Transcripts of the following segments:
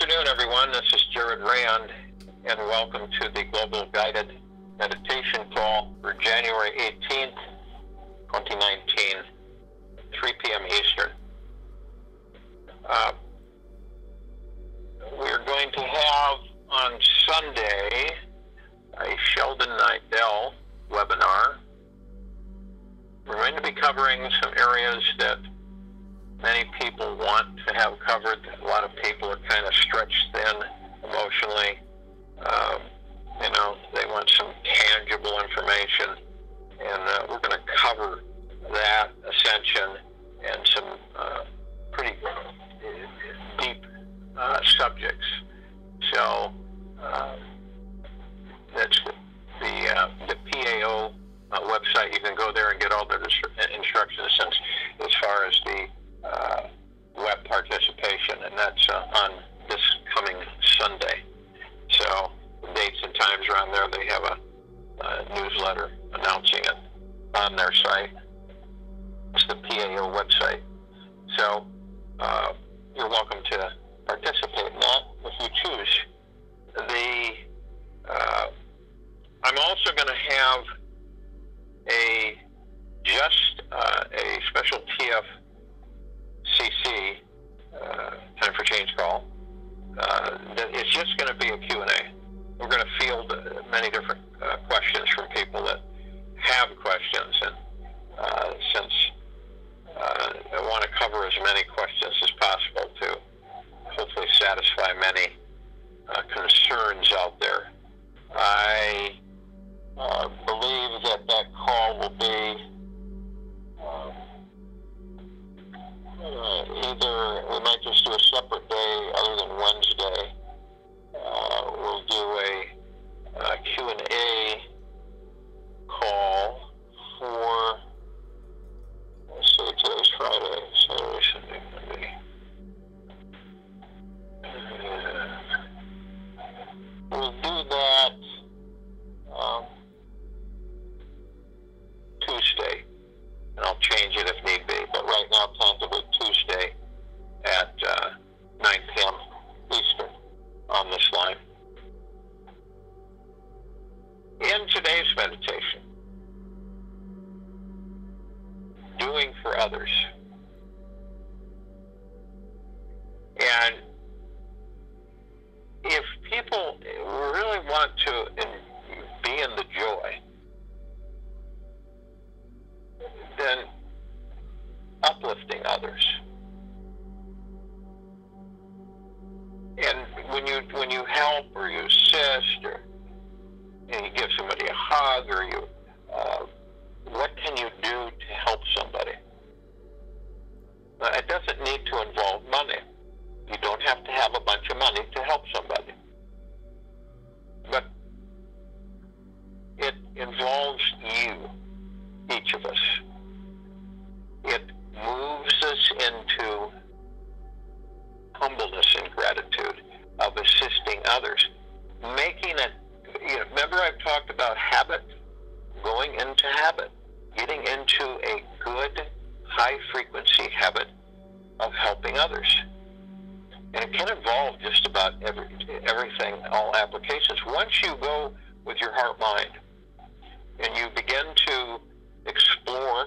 afternoon, everyone. This is Jared Rand, and welcome to the Global Guided Meditation Call for January 18th, 2019, 3 p.m. Eastern. We're going to have on Sunday a Sheldon Nidell webinar. We're going to be covering some areas that many people want to have covered. A lot of people are kind of stretched thin emotionally. They want some tangible information, and we're going to cover that ascension and some pretty deep subjects. So that's the PAO website. You can go there and get all the instructions as far as the web participation, and that's on this coming Sunday. So the dates and times are on there. They have a newsletter announcing it on their site. It's the PAO website. So you're welcome to participate in that if you choose. I'm also going to have a special TFCC Time for Change call. It's just going to be a Q&A. We're going to field many different questions from people that have questions, and since I want to cover as many questions as possible to hopefully satisfy many concerns out there, I believe that call will be either we might just do a separate day other than Wednesday. We'll do a Q&A call for, let's see, today's Friday, Saturday, Sunday, Monday. We'll do that Tuesday, and I'll change it if need be, but right now tentatively Tuesday at 9 p.m. Eastern on this line. In today's meditation, doing for others. And if people really want to be in the joy, then uplifting others. And when you help or you assist or you give somebody a hug or you what can you do to help somebody? It doesn't need to involve money. You don't have to have a bunch of money to help somebody. But it involves you, each of us. It moves us into humbleness and gratitude of assisting others. Making it, remember I've talked about habit, going into habit, getting into a good, high-frequency habit of helping others. And it can involve just about everything, all applications. Once you go with your heart-mind and you begin to explore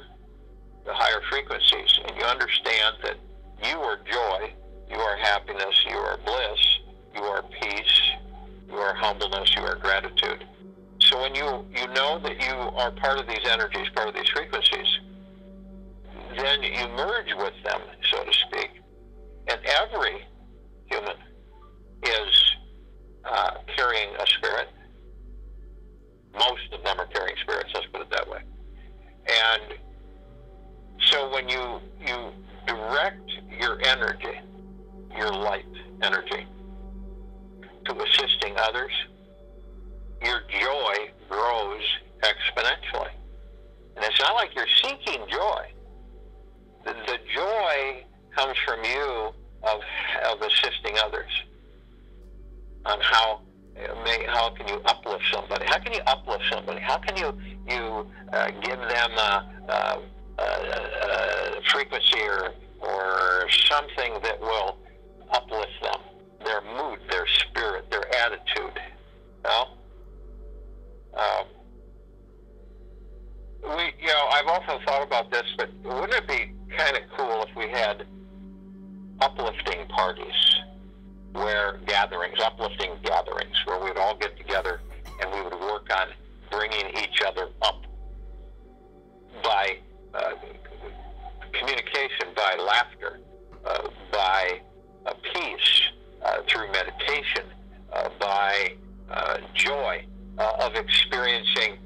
the higher frequencies and you understand that you are joy, you are happiness, you are bliss, you are peace, you are humbleness, you are gratitude. So when you know that you are part of these energies, part of these frequencies, then you merge with them, so to speak. And every human is carrying a spirit. Most of them are carrying spirits, let's put it that way. And so when you direct your energy, your light energy, to assisting others, your joy grows exponentially. And it's not like you're seeking joy. The joy comes from you of assisting others. On how can you uplift somebody? How can you uplift somebody? How can you give them a frequency or something that will uplift them, their mood, their spirit, their attitude. I've also thought about this, but wouldn't it be kind of cool if we had uplifting parties, uplifting gatherings, where we'd all get together and we would work on bringing each other up by communication, by laughter, by peace, through meditation, by joy of experiencing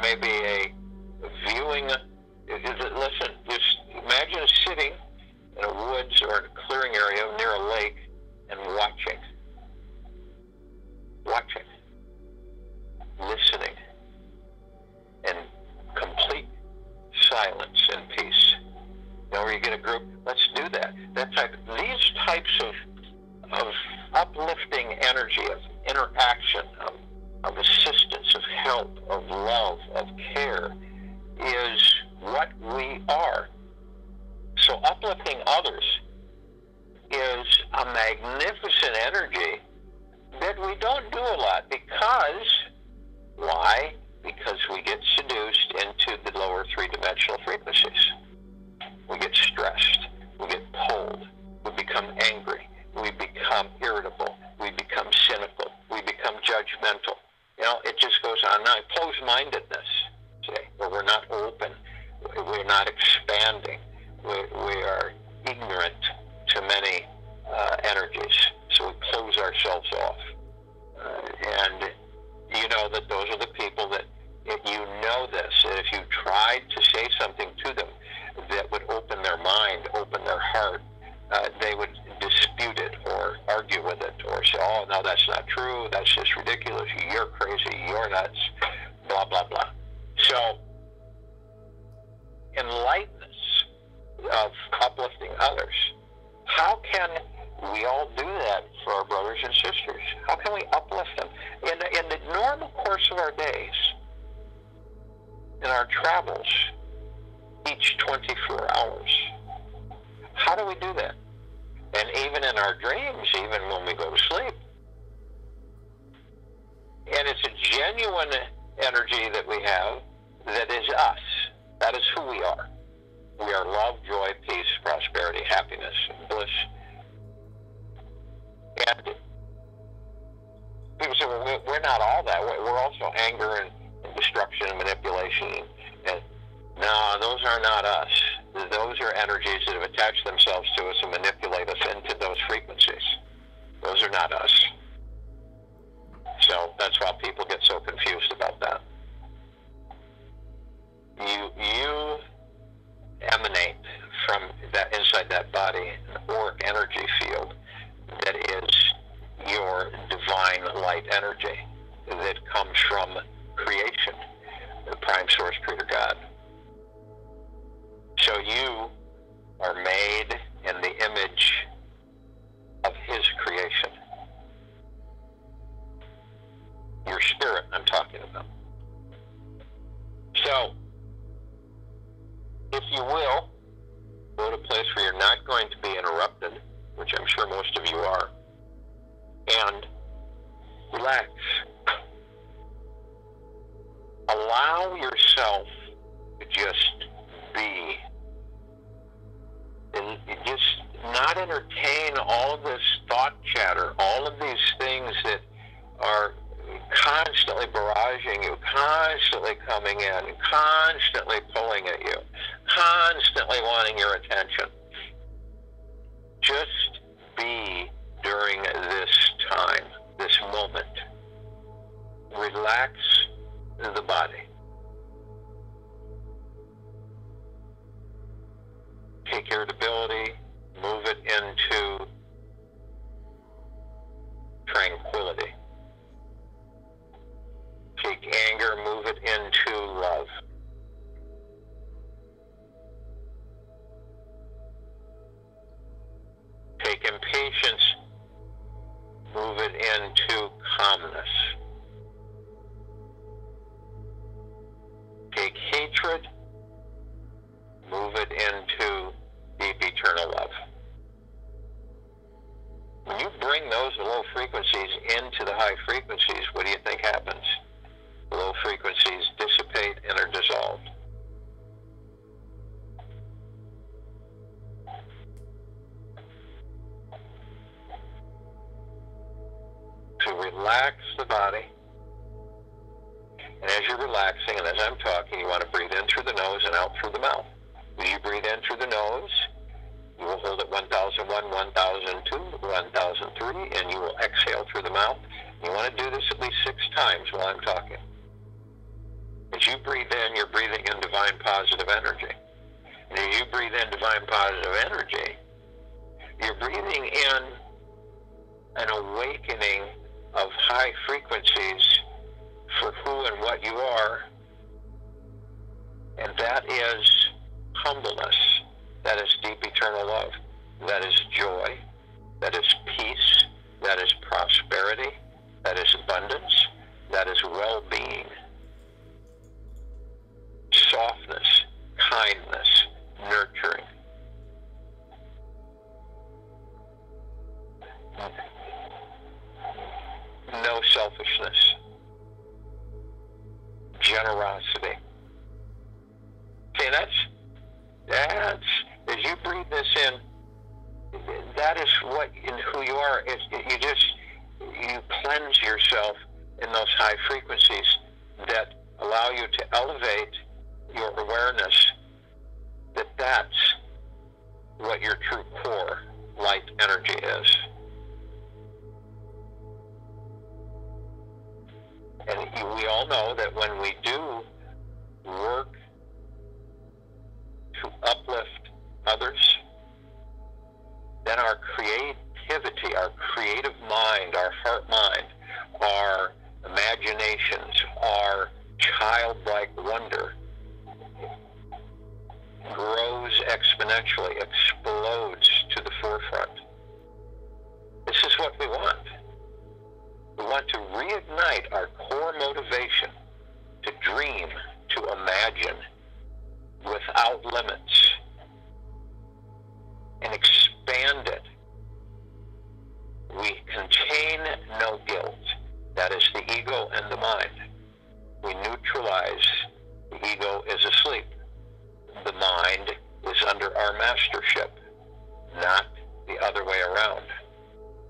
maybe a viewing. Listen, just imagine sitting in a woods or in a clearing area near a lake and watching, listening, in complete silence and peace. Where you get a group, let's do that. These types of uplifting energy, of interaction, of assistance, of help, of love, of care, is what we are. So uplifting others is a magnificent energy that we don't do a lot because, why? Because we get seduced into the lower three-dimensional frequencies. We get stressed, we get pulled, we become angry, we become irritable, we become cynical, we become judgmental. It just goes on now. Closed-mindedness, where we're not open, we're not expanding, we are ignorant to many energies, so we close ourselves off. And you know that those are the people that, if you know this, that if you tried to say something to them that would open their mind, open their heart, they would dispute it or argue with it or say, oh, no, that's not true, that's just ridiculous, you're crazy, you're nuts, blah, blah, blah. So, in lightness of uplifting others, how can we all do that for our brothers and sisters? How can we uplift them? In the normal course of our days, in our travels, each 24 hours, how do we do that? And even in our dreams, even when we go to sleep. And it's a genuine energy that we have that is us. That is who we are. We are love, joy, peace, prosperity, happiness, and bliss. And people say, well, we're not all that. We're also anger and destruction and manipulation. And no, those are not us. Those are energies that have attached themselves to us and manipulate us into those frequencies. Those are not us. So that's why people get so confused about that. You emanate from that, inside that body, an auric energy field that is your divine light energy that comes from creation, the prime source, creator God. So you are made in the image of his creation. Your spirit, I'm talking about. So, if you will, go to a place where you're not going to be interrupted, which I'm sure most of you are, and relax. Allow yourself to just be. And just not entertain all of this thought chatter, all of these things that are constantly barraging you, constantly coming in, constantly pulling at you, constantly wanting your attention. Just be during this time, this moment. Relax the body. Take irritability, move it into tranquility. Take anger, move it into love. Take impatience, move it into calmness. Take hatred, move it into deep eternal love. relax the body. And as you're relaxing, and as I'm talking, you want to breathe in through the nose and out through the mouth. When you breathe in through the nose, you will hold at 1001, 1002, 1003, and you will exhale through the mouth. You want to do this at least 6 times while I'm talking. As you breathe in, you're breathing in divine positive energy. And as you breathe in divine positive energy, you're breathing in an awakening of high frequencies for who and what you are, and that is humbleness, that is deep eternal love, that is joy, that is peace, that is prosperity, that is abundance, that is well-being, softness, kindness, nurturing. No selfishness, generosity. See, that's as you breathe this in, that is what in who you are. You cleanse yourself in those high frequencies that allow you to elevate your awareness that that's what your true core light energy is. And we all know that when we do work to uplift others, then our creativity, our creative mind, our heart mind, our imaginations, our childlike wonder grows exponentially, explodes to the forefront. This is what we want. We want to reignite our core motivation to dream, to imagine without limits, and expand it. We contain no guilt. That is the ego and the mind. We neutralize. The ego is asleep. The mind is under our mastership, not the other way around.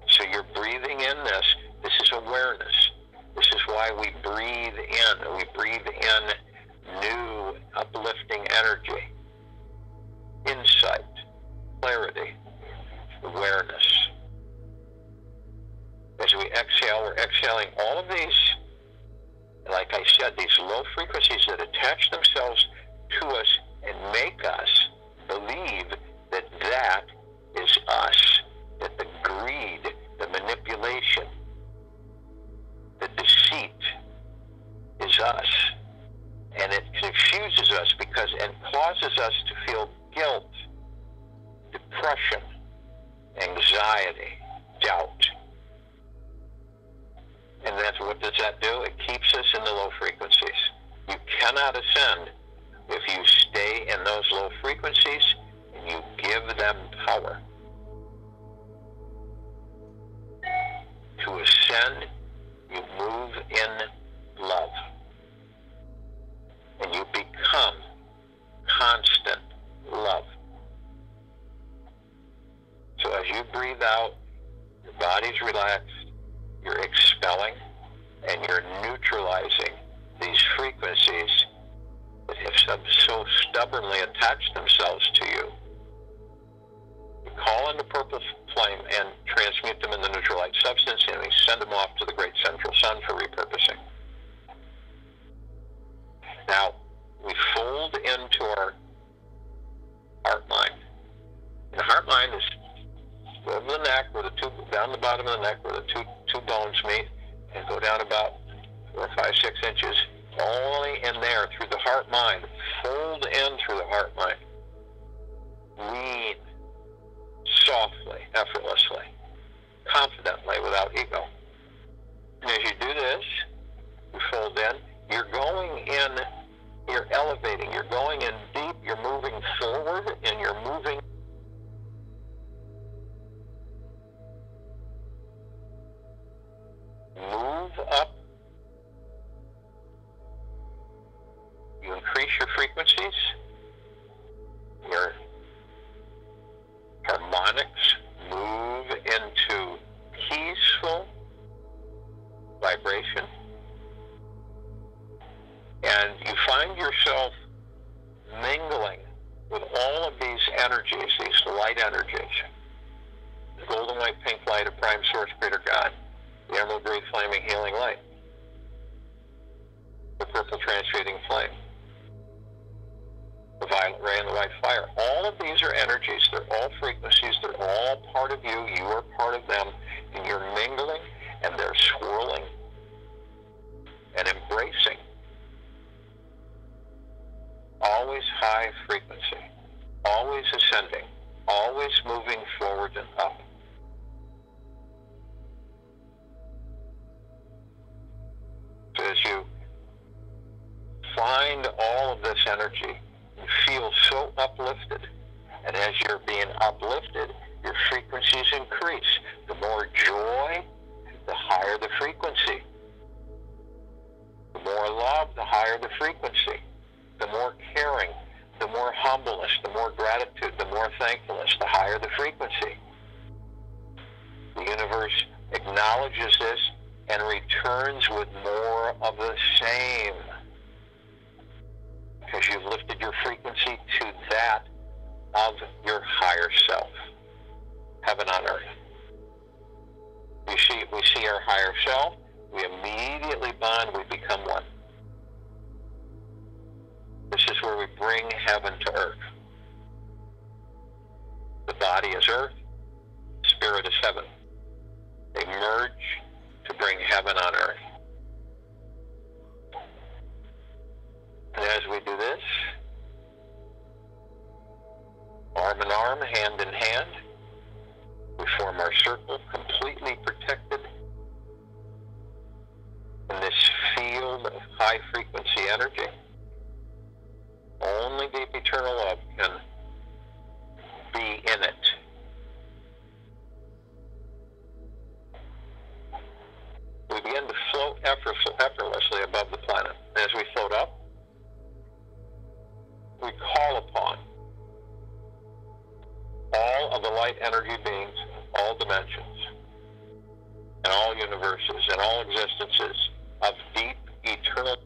So you're breathing in this. This is awareness. This is why we breathe in. We breathe in new, uplifting energy, insight, clarity, awareness. As we exhale, we're exhaling all of these, like I said, these low frequencies that attach themselves to us and make us believe that that is us, that the greed, the manipulation, the deceit is us. And it confuses us because it causes us to feel guilt, depression, anxiety, doubt. And that's what does that do? It keeps us in the low frequencies. You cannot ascend if you stay in those low frequencies and you give them power. To ascend, you move in love. And you become constant love. So as you breathe out, your body's relaxed, you're expelling, and you're neutralizing these frequencies that have so stubbornly attached themselves to you. You call in the purple flame and transmute them in the neutral light substance, and we send them off to the great central sun for repurposing. Now, we fold into our heart mind. And the heart mind is over the neck, where the two, down the bottom of the neck, where the two bones meet, and go down about 4, 5, 6 inches, only in there through the heart mind. Fold in through the heart mind. Lean, softly, effortlessly, confidently, without ego. And as you do this, you fold in, you're going in, you're elevating, you're going in deep, you're moving forward, and you're moving. Move up. You increase your frequencies, your harmonics move into peaceful, energies, these light energies, the golden light, pink light of prime source, greater God, the emerald green flaming healing light, the purple transfading flame, the violet ray, and the white fire. All of these are energies. They're all frequencies. They're all part of you. You are part of them. And you're mingling, and they're swirling and embracing. Always high frequency. Always ascending. Always moving forward and up. So as you find all of this energy, you feel so uplifted. And as you're being uplifted, your frequencies increase. The more joy, the higher the frequency. The more love, the higher the frequency. The more caring, the more humbleness, the more gratitude, the more thankfulness, the higher the frequency. The universe acknowledges this and returns with more of the same. Because you've lifted your frequency to that of your higher self. Heaven on earth. We see our higher self, we immediately bond, we become one. This is where we bring heaven to earth. The body is earth, spirit is heaven. They merge to bring heaven on earth. And as we do this, arm in arm, hand in hand, we form our circle, completely protected in this field of high frequency energy. Only deep eternal love can be in it. We begin to float effortlessly above the planet. As we float up, we call upon all of the light energy beings, all dimensions, and all universes, and all existences of deep, eternal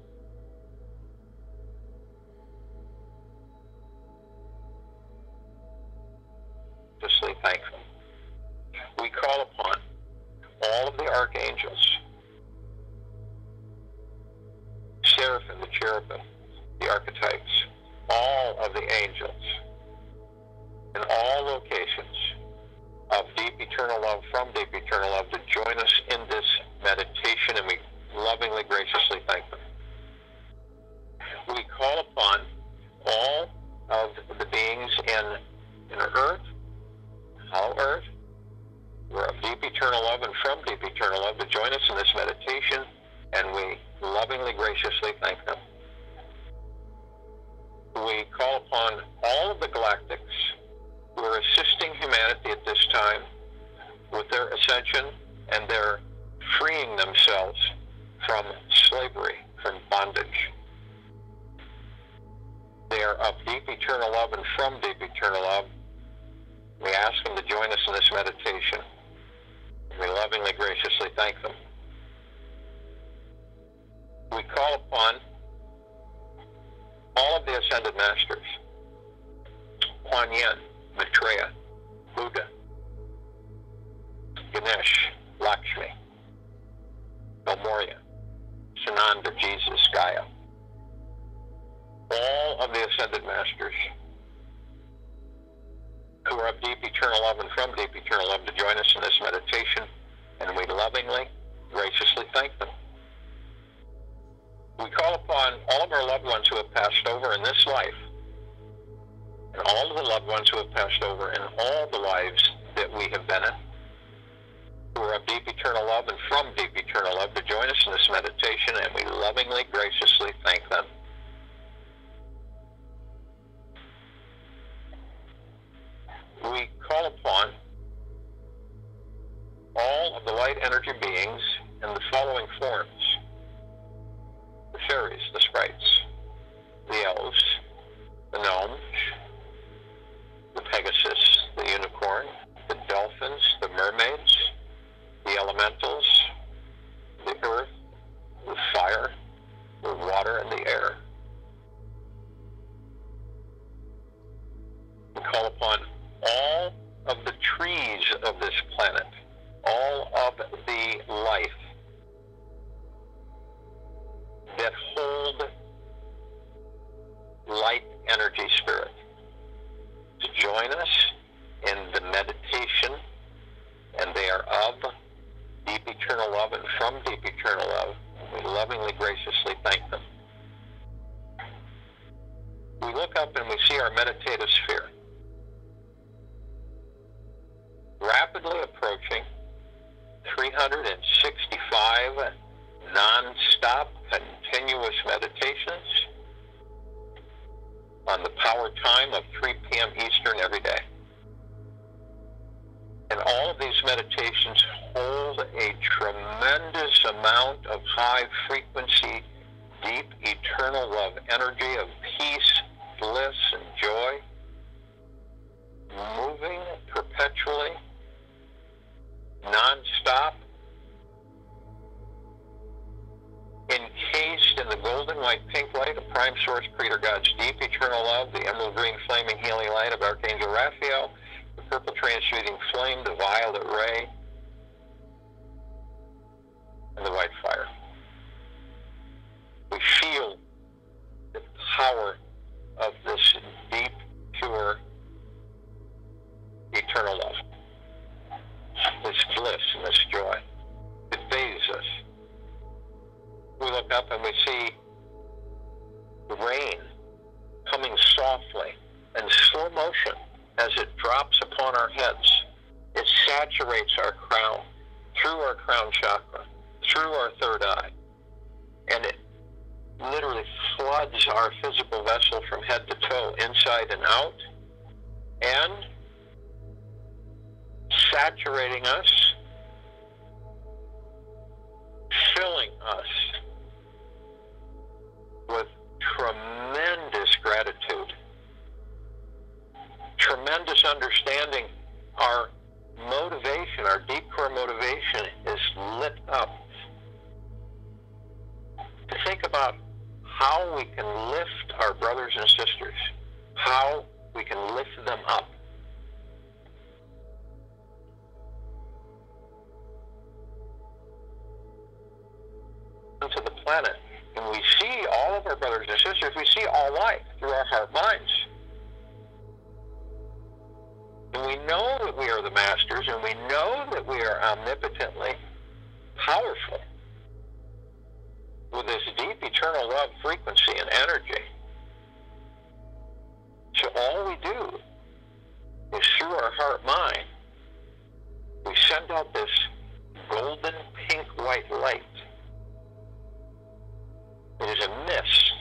thankful. We call upon all of the archangels, seraphim, the cherubim, the archetypes, all of the angels, in all locations of deep eternal love, from deep eternal love, to join us in this meditation, and we lovingly, graciously thank them. We call upon all of the beings in earth, hollow earth, who are of deep eternal love and from deep eternal love, to join us in this meditation, and we lovingly, graciously thank them. We call upon all of the galactics who are assisting humanity at this time with their ascension and their freeing themselves from slavery, from bondage. They are of deep eternal love and from deep eternal love. We ask them to join us in this meditation. We lovingly, graciously thank them. We call upon all of the Ascended Masters, Kuan Yin, Maitreya, Buddha, Ganesh, Lakshmi, Moria, Sananda, Jesus, Gaia. All of the Ascended Masters who are of deep eternal love and from deep eternal love, to join us in this meditation, and we lovingly, graciously thank them. We call upon all of our loved ones who have passed over in this life, and all of the loved ones who have passed over in all the lives that we have been in, who are of deep eternal love and from deep eternal love, to join us in this meditation, and we lovingly, graciously thank them. We call upon all of the light energy beings in the following forms: the fairies, the sprites, the elves, the gnomes, the Pegasus, the unicorn, the dolphins, the mermaids, the elementals, the earth, the fire, the water, and the air. We call upon all of the trees of this planet, all of the life that hold light energy spirit, to join us in the meditation, and they are of deep eternal love and from deep eternal love. We lovingly, graciously thank them. We look up and we see our meditative sphere rapidly approaching 365 non-stop continuous meditations on the power time of 3 p.m. Eastern every day. And all of these meditations hold a tremendous amount of high frequency, deep, eternal love energy of peace, bliss, and joy, moving perpetually, non-stop, encased in the golden white pink light of Prime Source Creator God's deep eternal love, the emerald green flaming healing light of Archangel Raphael, the purple transmuting flame, the violet ray, and the white fire. We feel the power of this deep, pure, eternal love, this bliss and this joy. It bathes us. We look up and we see the rain coming softly in slow motion as it drops upon our heads. It saturates our crown, through our crown chakra, through our third eye, and it literally floods our physical vessel from head to toe, inside and out, and saturating us, filling us with tremendous gratitude, tremendous understanding. Our motivation, our deep core motivation is lit up to think about how we can lift our brothers and sisters, how we can lift them up. To the planet, and we see all of our brothers and sisters, we see all life through our heart minds. And we know that we are the masters, and we know that we are omnipotently powerful with this deep eternal love frequency and energy. So all we do is through our heart mind, we send out this golden pink white light. It is a mist,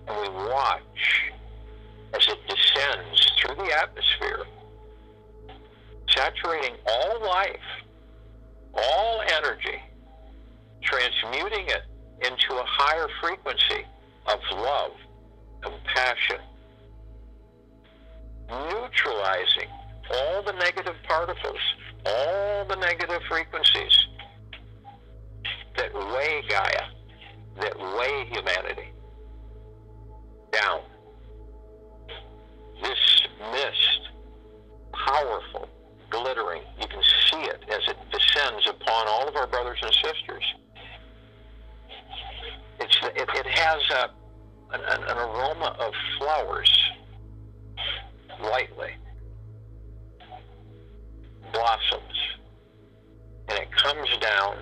and we watch as it descends through the atmosphere, saturating all life, all energy, transmuting it into a higher frequency of love, compassion, neutralizing all the negative particles, all the negative frequencies that weigh Gaia, that weigh humanity down. This mist, powerful, glittering, you can see it as it descends upon all of our brothers and sisters. It has an aroma of flowers, lightly, blossoms, and it comes down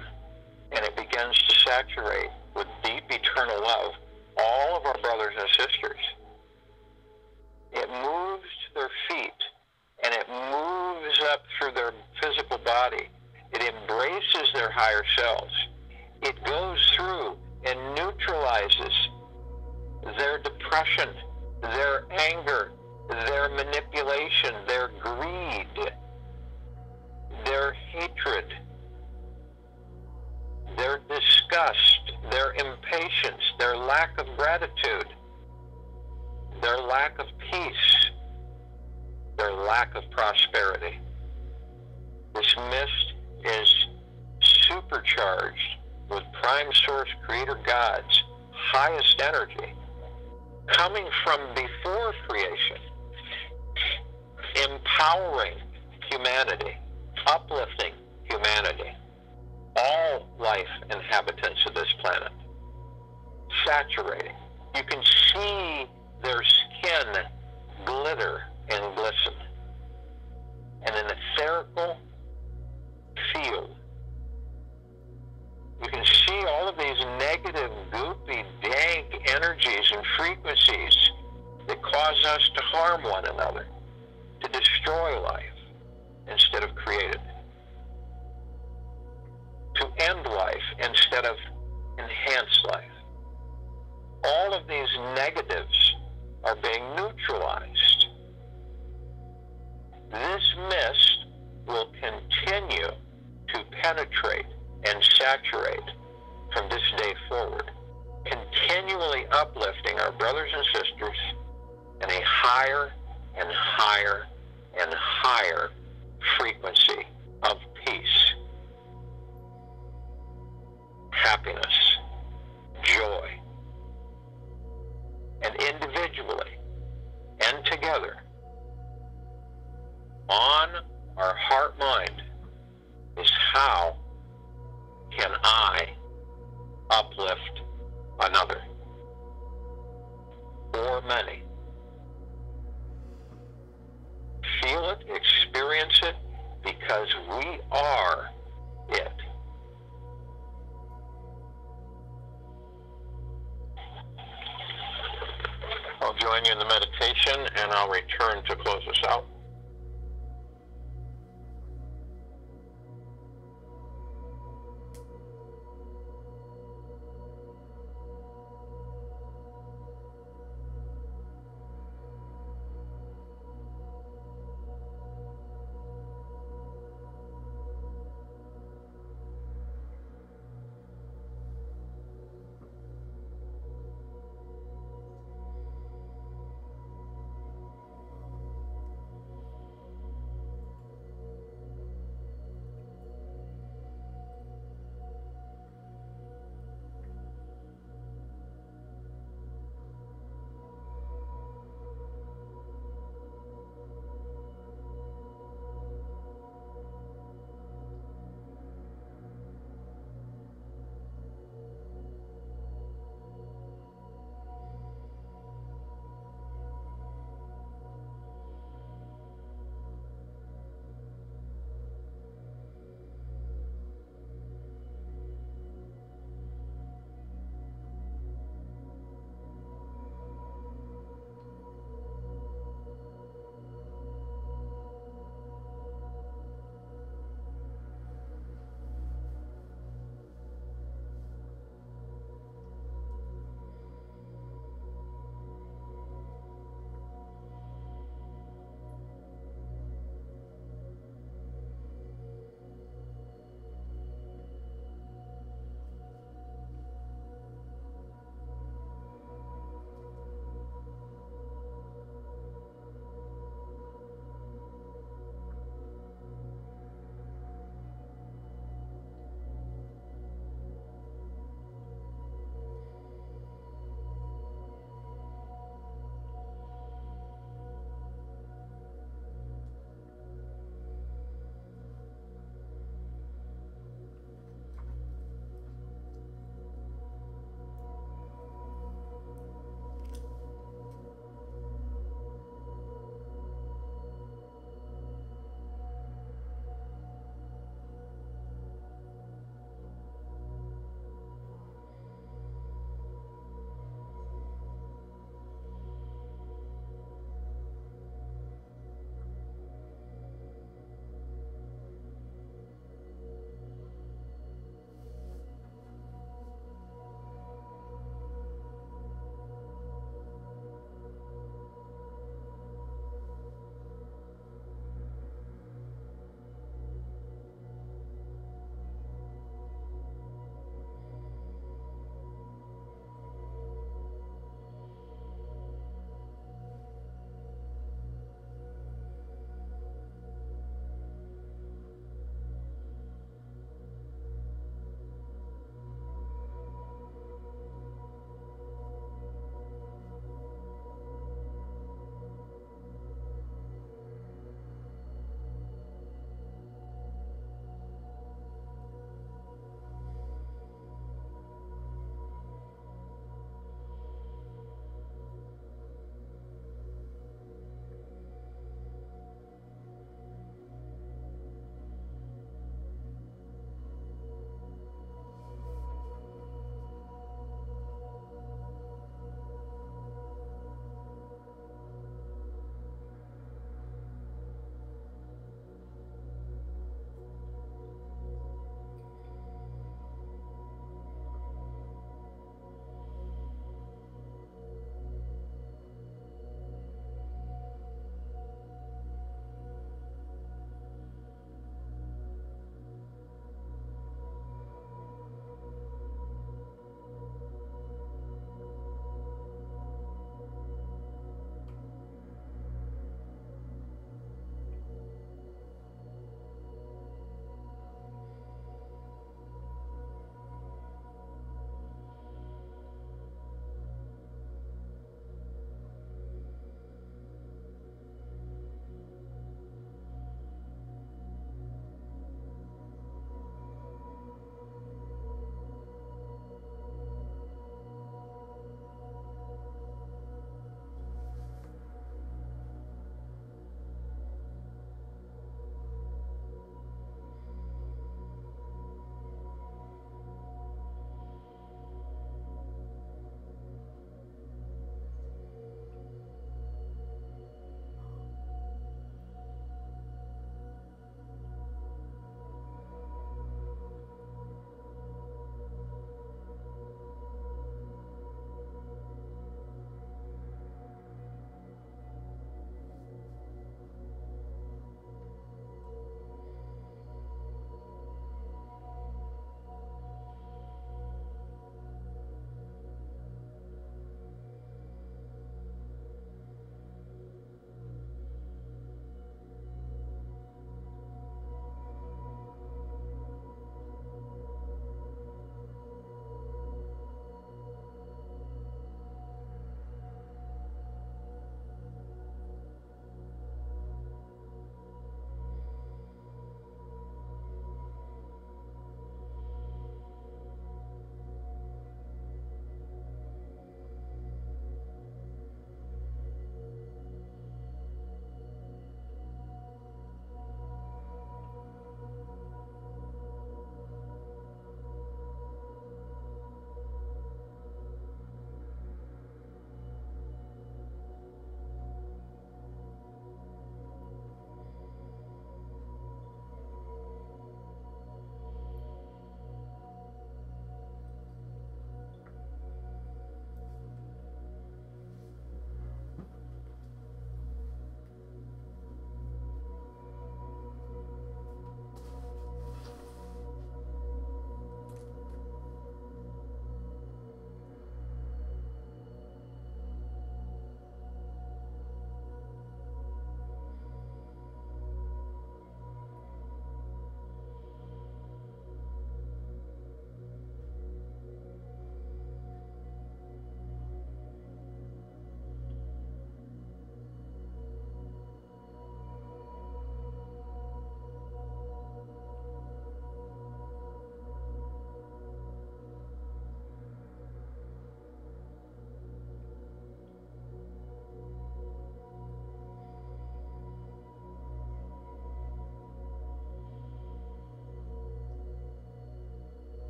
and it begins to saturate with deep eternal love all of our brothers and sisters. It moves to their feet, and it moves up through their physical body. It embraces their higher selves. It goes through and neutralizes their depression, their anger, their manipulation, their greed, their hatred, their disgust, their impatience, their lack of gratitude, their lack of peace, their lack of prosperity. This mist is supercharged with Prime Source Creator God's highest energy, coming from before creation, empowering humanity, uplifting humanity, all life inhabitants of this planet, saturating. You can see their skin glitter and glisten. And an etherical field. You can see all of these negative, goopy, dank energies and frequencies that cause us to harm one another, to destroy life instead of create it, to end life instead of enhance life. All of these negatives are being neutralized. This mist will continue to penetrate and saturate from this day forward, continually uplifting our brothers and sisters in a higher and higher and higher frequency of peace, happiness, joy, and individually and together on our heart mind is how can I uplift another or many. Feel it, experience it, because we are it. I'll join you in the meditation and I'll return to close us out.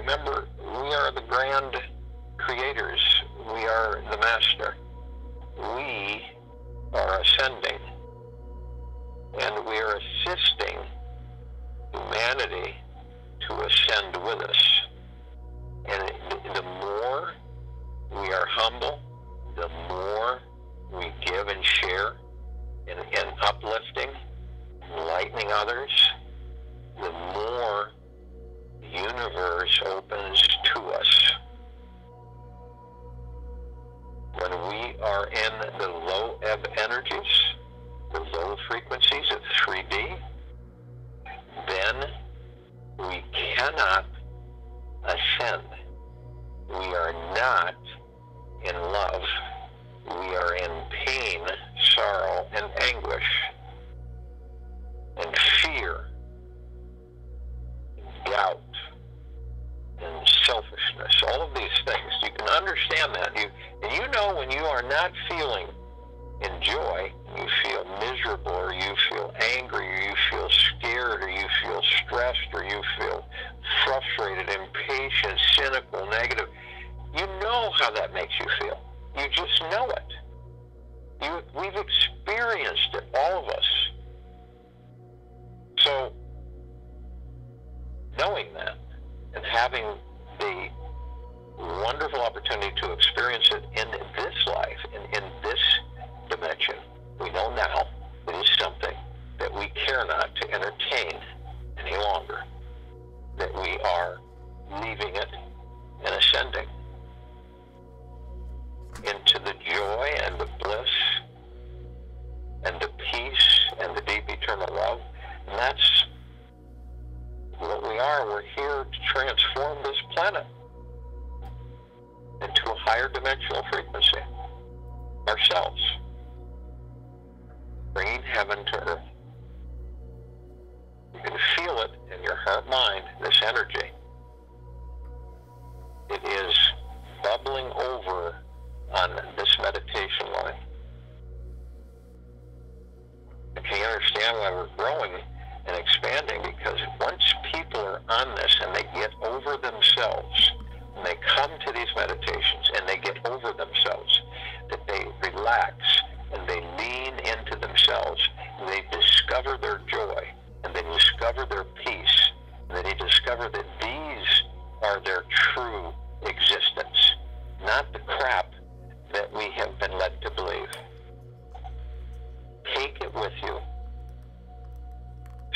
remember, we are the grand creators. We are the master. We are ascending, and we are assisting humanity to ascend with us. And the more we are humble, the more we give and share in uplifting, enlightening others, the more the universe opens to us. When we are in the low ebb energies, the low frequencies of 3D, then we cannot ascend. We are not in love. We are in pain, sorrow, and anguish, and fear, and doubt, and selfishness. All of these things. You can understand that. You know when you are not feeling in joy, you feel miserable, or you feel angry, or you feel scared, or you feel stressed, or you feel frustrated, impatient, cynical, negative. You know how that makes you feel. You just know it. We've experienced it, all of us. So, knowing that and having the wonderful opportunity to experience it in this life, in this dimension, we know now it is something that we care not to entertain any longer, that we are leaving it and ascending into the joy and the bliss and the peace and the deep eternal love. And that's what we are. We're here to transform this planet into a higher dimensional frequency ourselves, bringing heaven to earth. You can feel it in your heart mind, this energy. It is bubbling over on this meditation line. Can you understand why we're growing and expanding? Because once people are on this and they get over themselves, and they come to these meditations and they get over themselves, that they relax and they lean into themselves, and they discover their joy, and they discover their peace, and they discover that these are their true existence, not the crap that we have been led to believe. Take it with you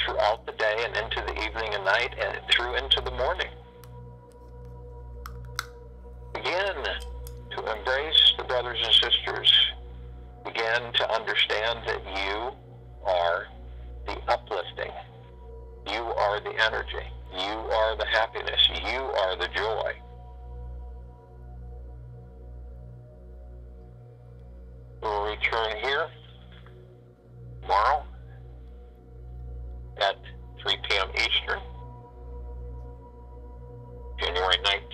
throughout the day and into the evening and night and through into the morning. Begin to embrace the brothers and sisters. Begin to understand that you are the uplifting. You are the energy. You are the happiness. You are the joy. We'll return here tomorrow at 3 p.m. Eastern, January 19th.